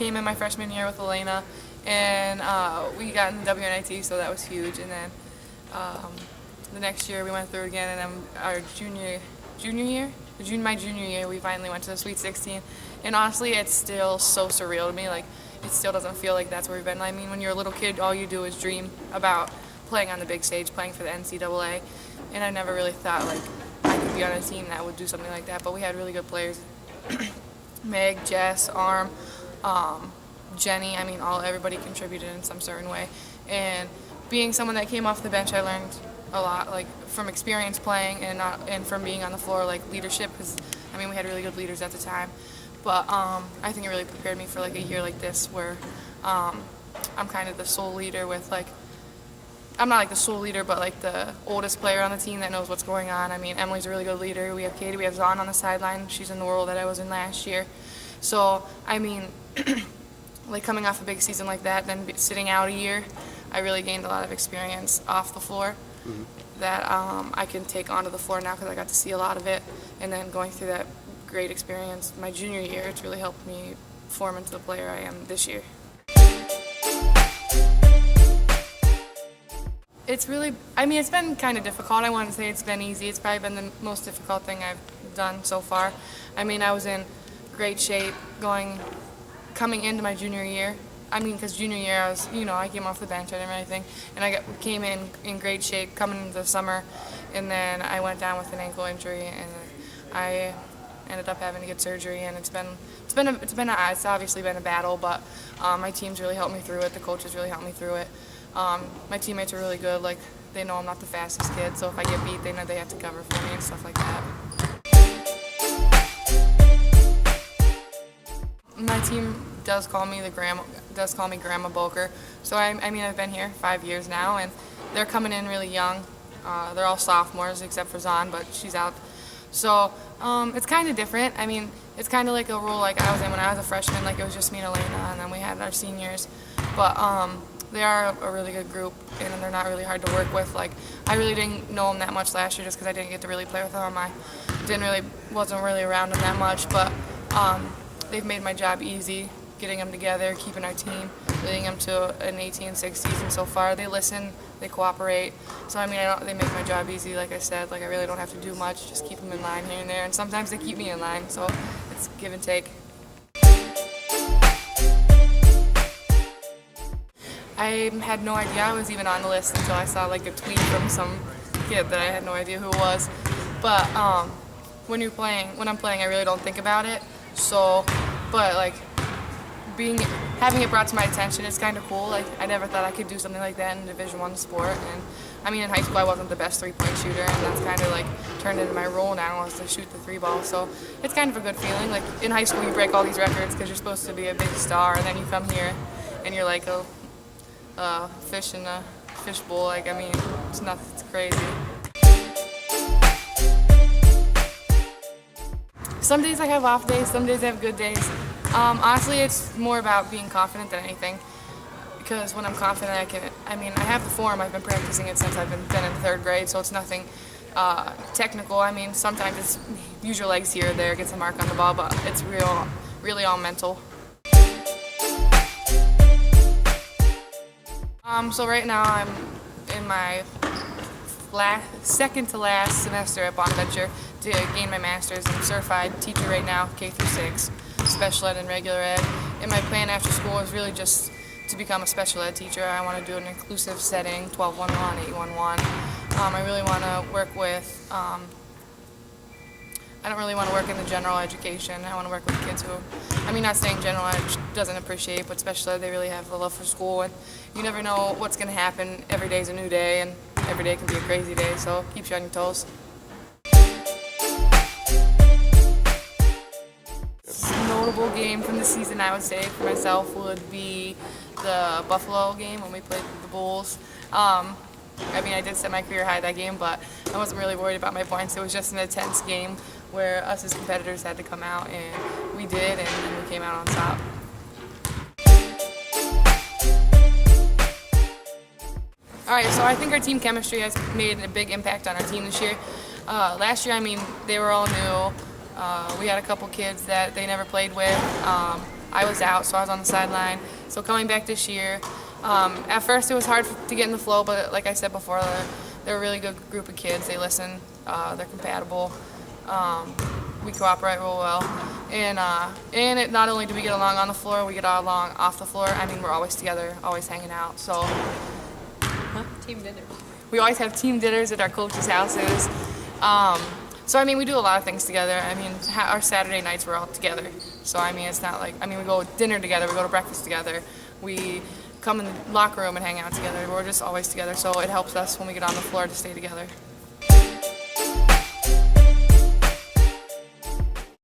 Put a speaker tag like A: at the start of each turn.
A: came in my freshman year with Elena, and we got in the WNIT, so that was huge. And then the next year we went through again, and then our my junior year, we finally went to the Sweet 16. And honestly, it's still so surreal to me. Like, it still doesn't feel like that's where we've been. I mean, when you're a little kid, all you do is dream about playing on the big stage, playing for the NCAA. And I never really thought, like, I could be on a team that would do something like that. But we had really good players. Meg, Jess, Arm, Jenny. I mean, everybody contributed in some certain way. And being someone that came off the bench, I learned a lot, like from experience playing and from being on the floor, like leadership. Because I mean, we had really good leaders at the time. But I think it really prepared me for like a year like this, where I'm kind of the sole leader with like. I'm not like the sole leader, but like the oldest player on the team that knows what's going on. I mean, Emily's a really good leader. We have Katie, we have Zahn on the sideline. She's in the role that I was in last year. So, I mean, like coming off a big season like that, then sitting out a year, I really gained a lot of experience off the floor that I can take onto the floor now because I got to see a lot of it. And then going through that great experience my junior year, it's really helped me form into the player I am this year. It's really, I mean, it's been kind of difficult. I wouldn't say it's been easy. It's probably been the most difficult thing I've done so far. I mean, I was in great shape coming into my junior year. I mean, because junior year, I came off the bench, I didn't really think, and I came in great shape coming into the summer, and then I went down with an ankle injury, and I ended up having to get surgery, and it's obviously been a battle, but my team's really helped me through it. The coaches really helped me through it. My teammates are really good. Like, they know I'm not the fastest kid, so if I get beat, they know they have to cover for me and stuff like that. My team does call me Grandma Bowker. So I mean, I've been here 5 years now, and they're coming in really young. They're all sophomores except for Zahn, but she's out. So it's kind of different. I mean, it's kind of like a role like I was in when I was a freshman. Like, it was just me and Elena, and then we had our seniors. But they are a really good group, and they're not really hard to work with. Like, I really didn't know them that much last year just because I didn't get to really play with them. I wasn't really around them that much, but they've made my job easy, getting them together, keeping our team, leading them to an 18-6 season so far. They listen, they cooperate. So, I mean, they make my job easy, like I said. Like, I really don't have to do much, just keep them in line here and there. And sometimes they keep me in line, so it's give and take. I had no idea I was even on the list until I saw like a tweet from some kid that I had no idea who it was. But when I'm playing, I really don't think about it. So, but like having it brought to my attention is kind of cool. Like, I never thought I could do something like that in a Division I sport. And I mean, in high school I wasn't the best three-point shooter, and that's kind of like turned into my role now, is to shoot the three ball. So it's kind of a good feeling. Like, in high school you break all these records because you're supposed to be a big star, and then you come here and you're like a fish in a fishbowl. Like, I mean, it's nothing. It's crazy. Some days I have off days, some days I have good days. Honestly, it's more about being confident than anything. Because when I'm confident, I have the form. I've been practicing it since I've been in third grade, so it's nothing technical. I mean, sometimes it's use your legs here or there, get some mark on the ball, but it's really all mental. So right now I'm in my second to last semester at Bonaventure to gain my master's. I'm a certified teacher right now, K-6, special ed and regular ed. And my plan after school is really just to become a special ed teacher. I want to do an inclusive setting, 1211, 811. I really want to work with, I don't really want to work in the general education. I want to work with kids who, not saying general ed doesn't appreciate, but special ed, they really have a love for school. And you never know what's going to happen. Every day's a new day, and every day can be a crazy day, so keeps you on your toes. Notable game from the season, I would say, for myself would be the Buffalo game when we played the Bulls. I did set my career high that game, but I wasn't really worried about my points. It was just an intense game where us as competitors had to come out, and we did, and we came out on top. All right, so I think our team chemistry has made a big impact on our team this year. Last year, they were all new. We had a couple kids that they never played with. I was out, so I was on the sideline. So coming back this year, at first it was hard to get in the flow, but like I said before, they're a really good group of kids. They listen, they're compatible, we cooperate real well, and it not only do we get along on the floor, we get along off the floor. I mean, we're always together, always hanging out. So
B: Team dinner.
A: we always have team dinners at our coaches' houses. So I mean, we do a lot of things together. I mean, our Saturday nights we're all together. So I mean, it's not like, I mean, we go dinner together, we go to breakfast together, we come in the locker room and hang out together. We're just always together, so it helps us when we get on the floor to stay together.